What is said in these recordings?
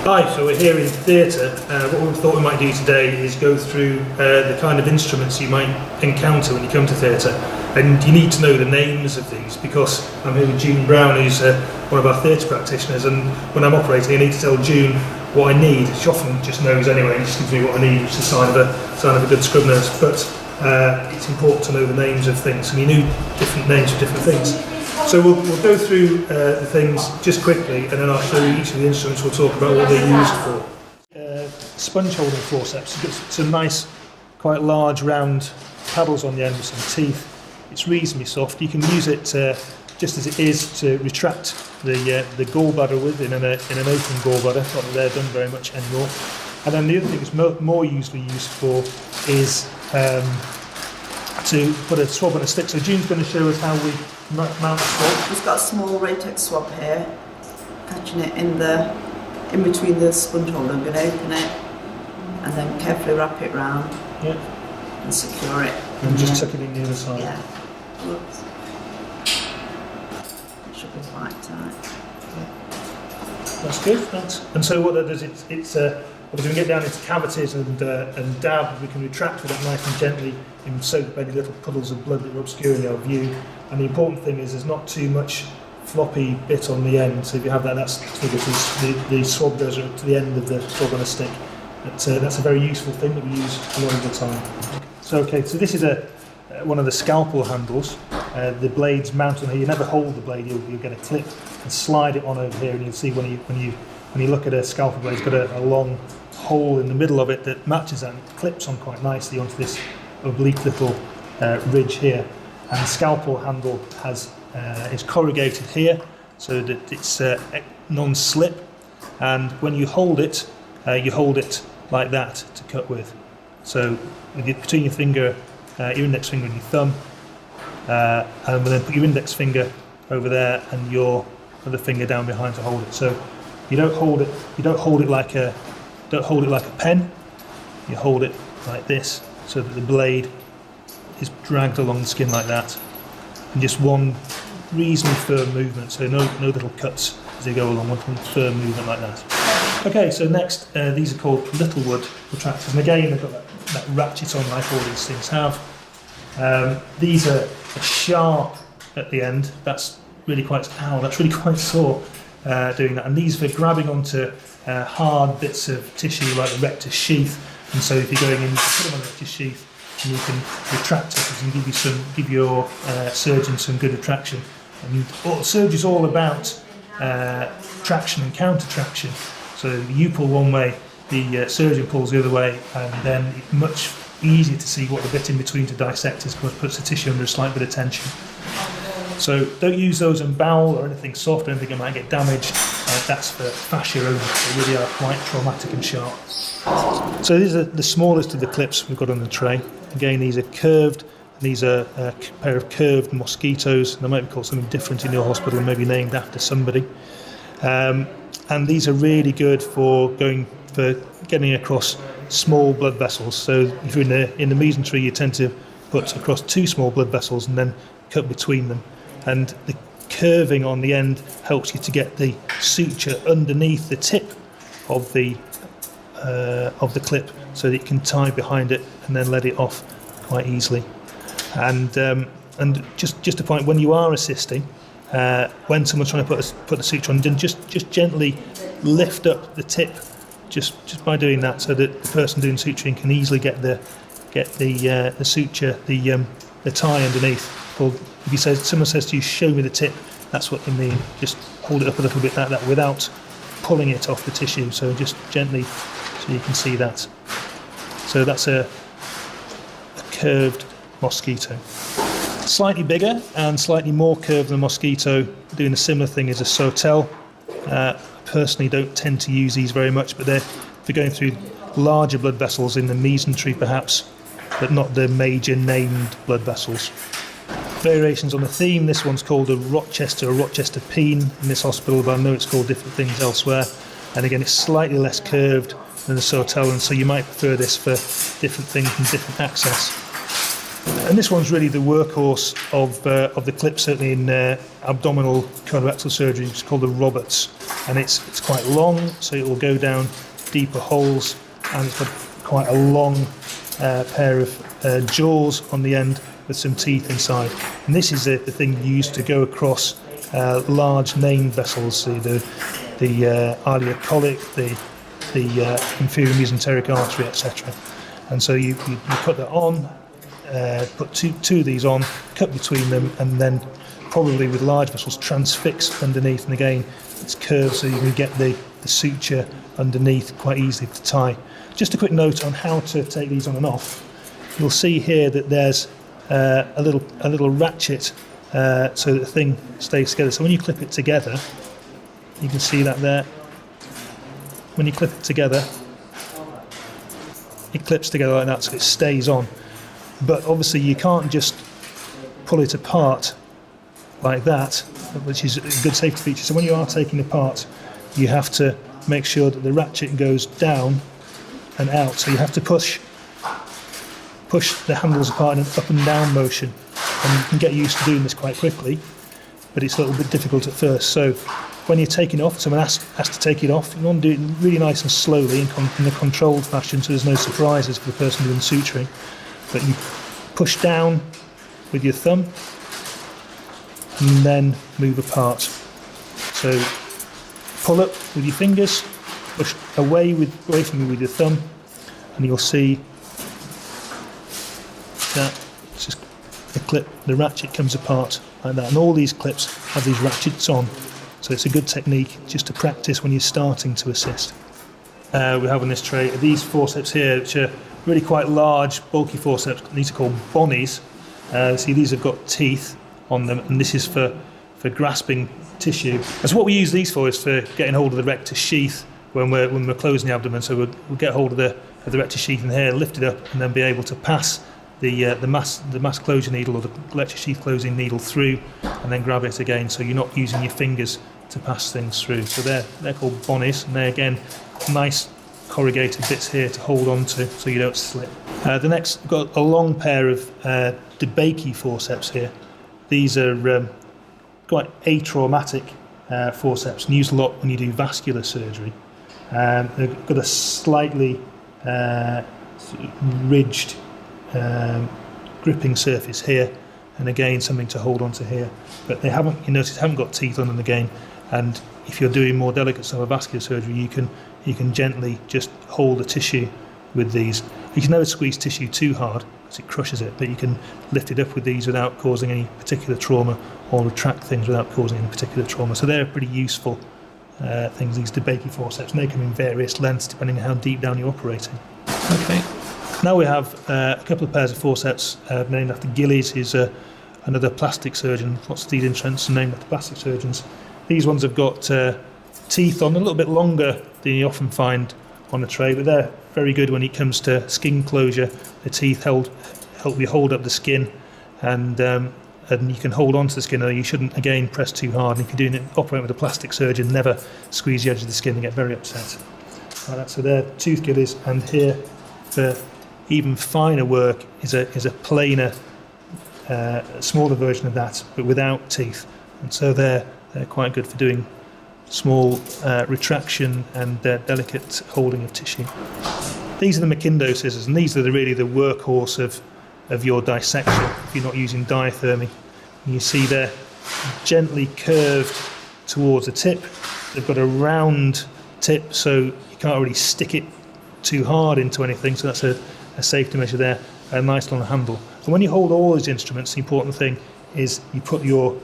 Hi, so we're here in theatre. What we thought we might do today is go through the kind of instruments you might encounter when you come to theatre. And you need to know the names of these because I'm here with June Brown, who's one of our theatre practitioners, and when I'm operating I need to tell June what I need. She often just knows anyway and just gives me what I need, which is a sign of a good scrub nurse. But it's important to know the names of things, and you need different names for different things. So we'll go through the things just quickly, and then I'll show you each of the instruments. We'll talk about what they're used for. Sponge holding forceps. You've got some nice, quite large round paddles on the end with some teeth. It's reasonably soft. You can use it just as it is to retract the gallbladder with in an open gallbladder. Not that they're done very much anymore. And then the other thing it's more usually used for is to put a swab on a stick. So June's going to show us how we mount the swab. We've got a small Ratex swab here, catching it in between the sponge holder. I'm going to open it and then carefully wrap it round and secure it. And just tuck it in the other side. Yeah. Whoops. It should be quite tight. That's good. And so what that does, it's obviously we get down into cavities and dab, we can retract with it nice and gently and soak up any little puddles of blood that are obscuring our view. And the important thing is there's not too much floppy bit on the end, so if you have that, that's the swab goes to the end of the swab on a stick. That's a very useful thing that we use a lot of the time. So this is one of the scalpel handles. The blade's mounted on here. You never hold the blade, you'll get a clip and slide it on over here, and you'll see when you look at a scalpel blade, it's got a long hole in the middle of it that matches that and clips on quite nicely onto this oblique little ridge here. And the scalpel handle is corrugated here so that it's non-slip, and when you hold it like that to cut with. So between your finger, your index finger and your thumb, and then put your index finger over there and your other finger down behind to hold it. So you don't hold it like a pen. You hold it like this, so that the blade is dragged along the skin like that, and just one reasonably firm movement. So no little cuts as they go along. One firm movement like that. Okay, so next these are called Littlewood retractors, and again they've got that ratchet on like all these things have. These are sharp at the end. That's really quite sore doing that. And these are for grabbing onto hard bits of tissue like the rectus sheath. And so if you're going in, you can put them on the rectus sheath and you can retract it and give your surgeon some good retraction. And surgery is all about traction and counter traction. So you pull one way, the surgeon pulls the other way, and then it's much easier to see what the bit in between to dissect is, because it puts the tissue under a slight bit of tension. So don't use those on bowel or anything soft, or anything that might get damaged. That's for fascia only. They really are quite traumatic and sharp. So these are the smallest of the clips we've got on the tray. Again, these are curved. These are a pair of curved mosquitoes. They might be called something different in your hospital, maybe named after somebody. And these are really good for getting across small blood vessels. So if you're in the mesentery, you tend to put across two small blood vessels and then cut between them. And the curving on the end helps you to get the suture underneath the tip of the clip, so that you can tie behind it and then let it off quite easily. And just a point, when you are assisting, when someone's trying to put the suture on, then just gently lift up the tip, just by doing that, so that the person doing suturing can easily get the suture, the tie underneath. Or if someone says to you, "Show me the tip," that's what they mean. Just hold it up a little bit like that without pulling it off the tissue. So just gently, so you can see that. So that's a curved mosquito. Slightly bigger and slightly more curved than a mosquito, doing a similar thing as a sautel. Personally don't tend to use these very much, but if you're going through larger blood vessels in the mesentery perhaps, but not the major named blood vessels. Variations on the theme. This one's called a Rochester peen in this hospital, but I know it's called different things elsewhere. And again, it's slightly less curved than the sautel, and so you might prefer this for different things and different access. And this one's really the workhorse of the clip, certainly in abdominal colorectal surgery. It's called the Roberts. and it's quite long, so it will go down deeper holes, and it's got quite a long pair of jaws on the end with some teeth inside. And this is the thing used to go across large named vessels, so the ileocolic, the inferior mesenteric artery, etc. And so you put that on, put two of these on, cut between them, and then probably with large vessels transfix underneath. And again, it's curved so you can get the suture underneath quite easily to tie. Just a quick note on how to take these on and off. You'll see here that there's a little ratchet so that the thing stays together. So when you clip it together, you can see that there. When you clip it together, it clips together like that, so it stays on. But obviously you can't just pull it apart like that, which is a good safety feature. So when you are taking it apart, you have to make sure that the ratchet goes down and out. So you have to push the handles apart in an up and down motion. And you can get used to doing this quite quickly, but it's a little bit difficult at first. So when you're taking it off, someone has to take it off, you want to do it really nice and slowly in a controlled fashion, so there's no surprises for the person doing suturing. But you push down with your thumb and then move apart. So pull up with your fingers, push away from you with your thumb, and you'll see that it's just the ratchet comes apart like that. And all these clips have these ratchets on, so it's a good technique just to practice when you're starting to assist. We have on this tray these forceps here, which are really quite large, bulky forceps. These are called bonnies. See, these have got teeth on them, and this is for grasping tissue. And so what we use these for is for getting hold of the rectus sheath when we're closing the abdomen. So we'll get hold of the rectus sheath in here, lift it up, and then be able to pass the mass closure needle or the rectus sheath closing needle through, and then grab it again. So you're not using your fingers to pass things through. So they're called bonnies, and they're again nice corrugated bits here to hold on to so you don't slip. The next, we've got a long pair of DeBakey forceps here. These are quite atraumatic forceps and used a lot when you do vascular surgery. They've got a slightly ridged gripping surface here, and again something to hold on to here. But they haven't got teeth on them again. And if you're doing more delicate stuff of vascular surgery, you can gently just hold the tissue with these. You can never squeeze tissue too hard because it crushes it, but you can lift it up with these without causing any particular trauma, or retract things without causing any particular trauma. So they're pretty useful things, these DeBakey forceps, and they come in various lengths depending on how deep down you're operating. Okay. Now we have a couple of pairs of forceps named after Gillies, who's another plastic surgeon. Lots of these instruments are named after plastic surgeons. These ones have got teeth on, a little bit longer than you often find on a tray, but they're very good when it comes to skin closure. The teeth help you hold up the skin, and you can hold on to the skin, or you shouldn't, again, press too hard. And if you're operating with a plastic surgeon, never squeeze the edge of the skin and get very upset. Right, so they're tooth Gillies, and here for even finer work is a plainer, smaller version of that, but without teeth. And so they're quite good for doing small retraction and delicate holding of tissue. These are the Makindo scissors, and these are really the workhorse of your dissection if you're not using diathermy. And you see they're gently curved towards the tip. They've got a round tip, so you can't really stick it too hard into anything, so that's a safety measure there. A nice long handle. And when you hold all these instruments, the important thing is you put your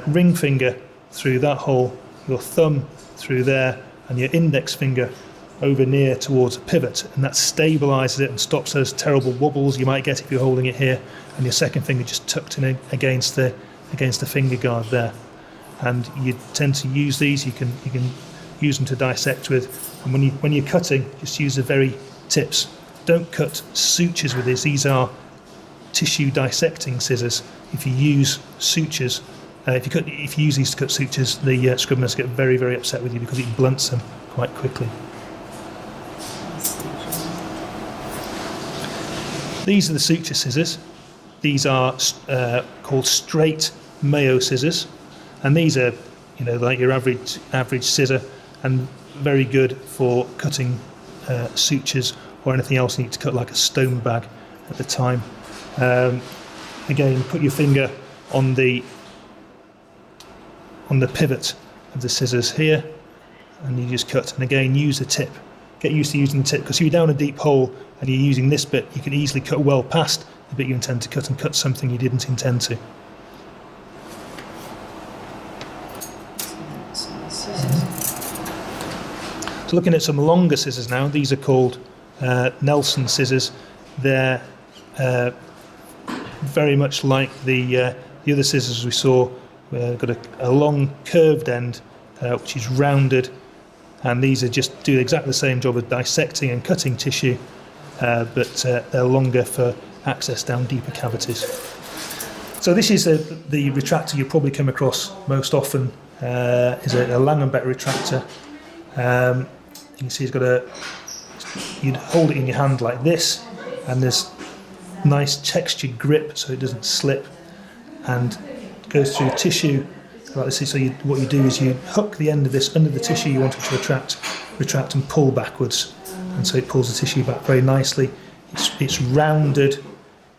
ring finger through that hole, your thumb through there, and your index finger over near towards a pivot, and that stabilises it and stops those terrible wobbles you might get if you're holding it here, and your second finger just tucked in against the finger guard there. And you tend to use these, you can use them to dissect with, and when you're cutting, just use the very tips. Don't cut sutures with these. These are tissue dissecting scissors. If you use sutures, if you use these to cut sutures, the scrub nurse get very, very upset with you because it blunts them quite quickly. These are the suture scissors. These are called straight Mayo scissors, and these are like your average scissor, and very good for cutting sutures or anything else you need to cut, like a stone bag at the time. Again, put your finger on the pivot of the scissors here, and you just cut. And again, use the tip. Get used to using the tip, because if you're down a deep hole and you're using this bit, you can easily cut well past the bit you intend to cut and cut something you didn't intend to. So looking at some longer scissors now, these are called Nelson scissors. They're very much like the other scissors we saw. We've got a long curved end which is rounded, and these are just do exactly the same job of dissecting and cutting tissue, but they're longer for access down deeper cavities. So this is the retractor you'll probably come across most often, is a Langenbeck retractor. You can see it's got you'd hold it in your hand like this, and there's nice textured grip so it doesn't slip, and it goes through tissue like this. So what you do is you hook the end of this under the tissue you want it to retract and pull backwards, and so it pulls the tissue back very nicely. It's rounded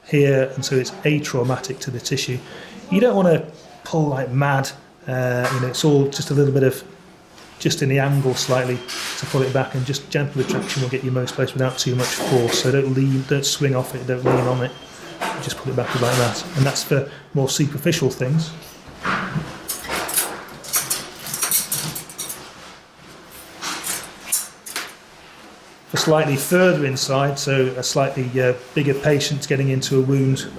here, and so it's atraumatic to the tissue. You don't want to pull like mad, it's all just a little bit of just in the angle slightly to pull it back, and just gentle retraction will get you most place without too much force. So don't swing off it, don't lean on it, just pull it back like that. And that's for more superficial things. For slightly further inside, so a slightly bigger patient getting into a wound,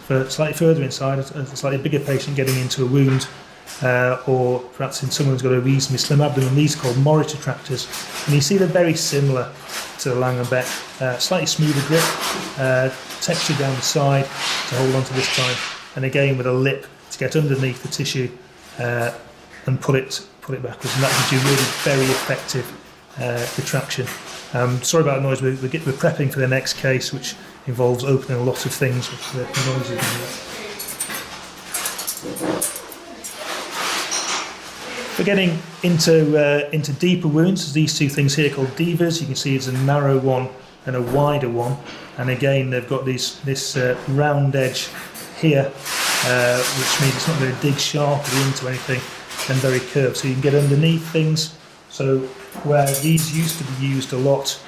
for slightly further inside, a slightly bigger patient getting into a wound, or perhaps in someone who's got a reasonably slim abdomen, these are called Morris retractors. And you see they're very similar to the Langenbeck. Slightly smoother grip, texture down the side to hold on to this time, and again with a lip to get underneath the tissue and pull it backwards, and that gives you really very effective retraction. Sorry about the noise, we're prepping for the next case, which involves opening a lot of things with the noises. For getting into deeper wounds, these two things here called divas. You can see it's a narrow one and a wider one, and again they've got this round edge here, which means it's not going to dig sharply into anything, and very curved, so you can get underneath things. So where these used to be used a lot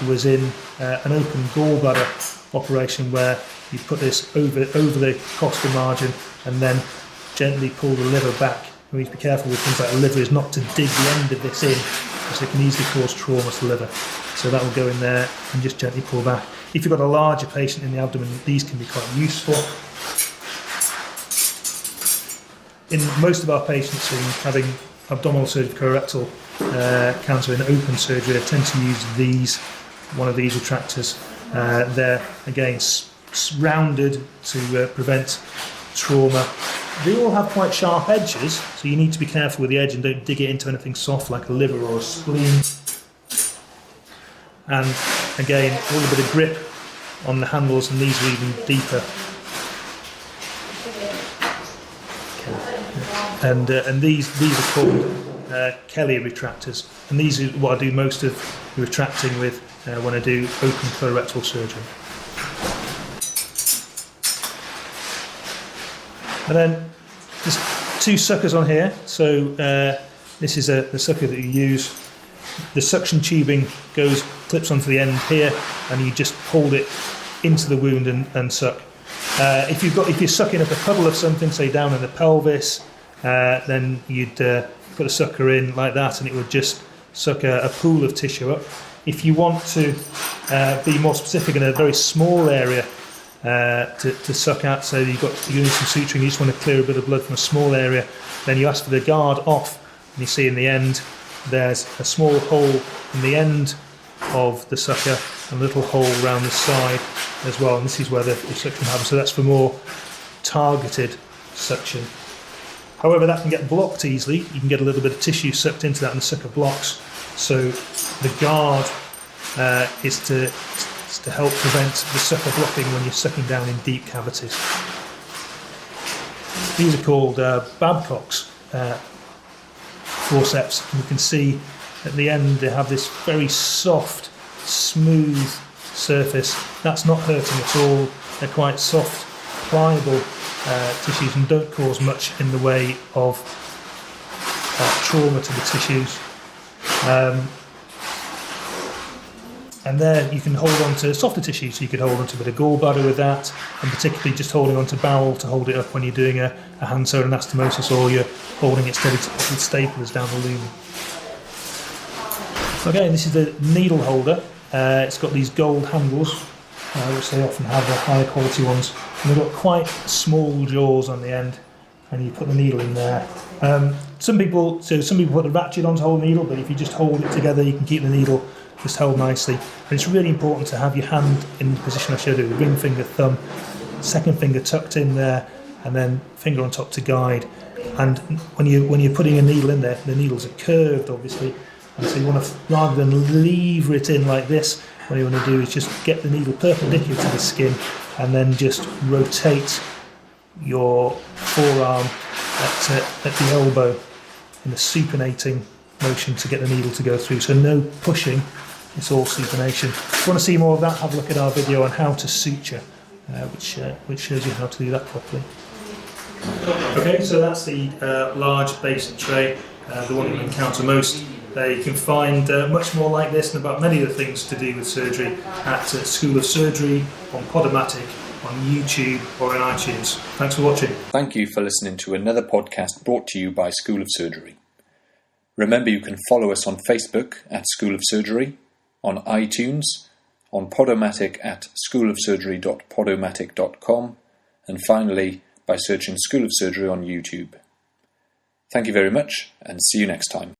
was in an open gallbladder operation, where you put this over the costa margin and then gently pull the liver back. We need to be careful with things like the liver, is not to dig the end of this in, because it can easily cause trauma to the liver. So that will go in there and just gently pull back. If you've got a larger patient in the abdomen, these can be quite useful. In most of our patients in having abdominal surgery, colorectal cancer in open surgery, I tend to use one of these retractors. They're again rounded to prevent trauma. They all have quite sharp edges, so you need to be careful with the edge and don't dig it into anything soft like a liver or a spleen. And again, a little bit of grip on the handles, and these are even deeper. And these are called Kelly retractors, and these are what I do most of the retracting with when I do open colorectal surgery. And then there's two suckers on here. So this is the sucker that you use. The suction tubing clips onto the end here, and you just hold it into the wound and suck. If you're sucking up a puddle of something, say down in the pelvis, then you'd put a sucker in like that, and it would just suck a pool of tissue up. If you want to be more specific in a very small area to suck at, so you're doing some suturing, you just want to clear a bit of blood from a small area, then you ask for the guard off, and you see in the end there's a small hole in the end of the sucker and a little hole around the side as well, and this is where the suction happens. So that's for more targeted suction. However, that can get blocked easily. You can get a little bit of tissue sucked into that and the sucker blocks. So the guard is to help prevent the sucker blocking when you're sucking down in deep cavities. These are called Babcocks forceps, and you can see at the end they have this very soft, smooth surface. That's not hurting at all. They're quite soft, pliable tissues and don't cause much in the way of trauma to the tissues. And there you can hold on to softer tissue, so you could hold on to a bit of gallbladder with that, and particularly just holding on to bowel to hold it up when you're doing a hand sewn anastomosis, or you're holding it steady with staplers down the lumen. Okay, this is the needle holder. It's got these gold handles, which they often have, the higher quality ones, and they've got quite small jaws on the end, and you put the needle in there. Some people put the ratchet on to hold the needle, but if you just hold it together, you can keep the needle just held nicely. And it's really important to have your hand in the position I showed you, the ring finger, thumb, second finger tucked in there, and then finger on top to guide. And when you're putting a needle in there, the needles are curved, obviously, and so you want to, rather than lever it in like this, what you want to do is just get the needle perpendicular to the skin, and then just rotate your forearm at the elbow in a supinating motion to get the needle to go through. So no pushing, it's all supination. If you want to see more of that, have a look at our video on how to suture, which shows you how to do that properly. Okay, so that's the large basin tray, the one you encounter most. You can find much more like this and about many of the things to do with surgery at School of Surgery, on Podomatic, on YouTube or in iTunes. Thanks for watching. Thank you for listening to another podcast brought to you by School of Surgery. Remember, you can follow us on Facebook at School of Surgery, on iTunes, on Podomatic at schoolofsurgery.podomatic.com, and finally by searching School of Surgery on YouTube. Thank you very much, and see you next time.